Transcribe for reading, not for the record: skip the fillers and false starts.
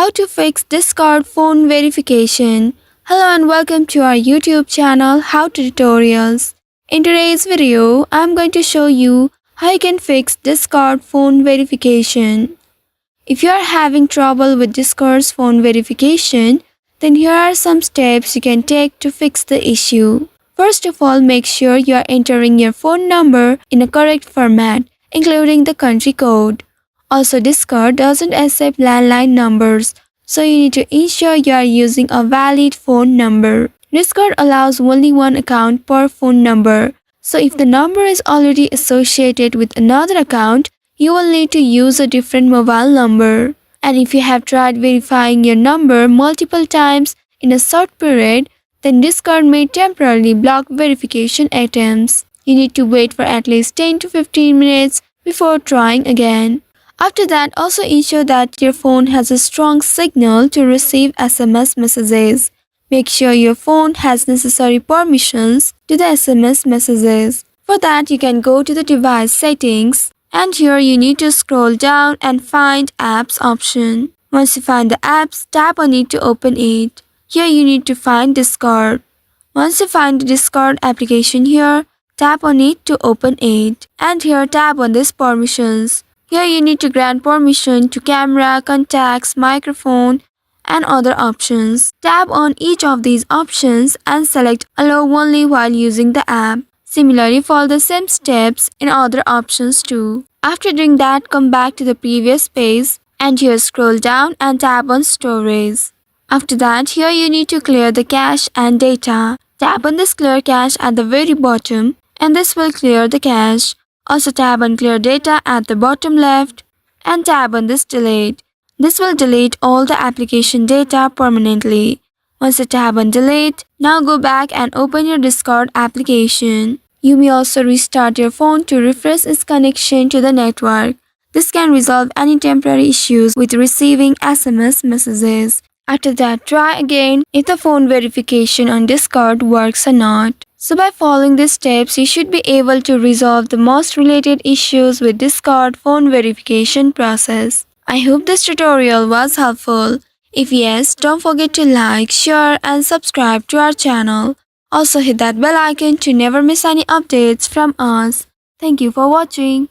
How to fix Discord phone verification. Hello and welcome to our YouTube channel How to Tutorials. In today's video, I'm going to show you how you can fix Discord phone verification. If you are having trouble with Discord's phone verification, then here are some steps you can take to fix the issue. First of all, make sure you are entering your phone number in a correct format, including the country code. Also, Discord doesn't accept landline numbers, so you need to ensure you are using a valid phone number. Discord allows only one account per phone number, so if the number is already associated with another account, you will need to use a different mobile number. And if you have tried verifying your number multiple times in a short period, then Discord may temporarily block verification attempts. You need to wait for at least 10 to 15 minutes before trying again. After that, also ensure that your phone has a strong signal to receive SMS messages. Make sure your phone has necessary permissions to the SMS messages. For that, you can go to the device settings, and here you need to scroll down and find apps option. Once you find the apps, tap on it to open it. Here you need to find Discord. Once you find the Discord application here, tap on it to open it. And here tap on this permissions. Here you need to grant permission to camera, contacts, microphone, and other options. Tap on each of these options and select allow only while using the app. Similarly, follow the same steps in other options too. After doing that, come back to the previous page and here scroll down and tap on storage. After that, here you need to clear the cache and data. Tap on this clear cache at the very bottom and this will clear the cache. Also tap on clear data at the bottom left and tap on this delete. This will delete all the application data permanently. Once you tap on delete, now go back and open your Discord application. You may also restart your phone to refresh its connection to the network. This can resolve any temporary issues with receiving SMS messages. After that, try again if the phone verification on Discord works or not. So by following these steps, you should be able to resolve the most related issues with Discord phone verification process. I hope this tutorial was helpful. If yes, don't forget to like, share and subscribe to our channel. Also hit that bell icon to never miss any updates from us. Thank you for watching.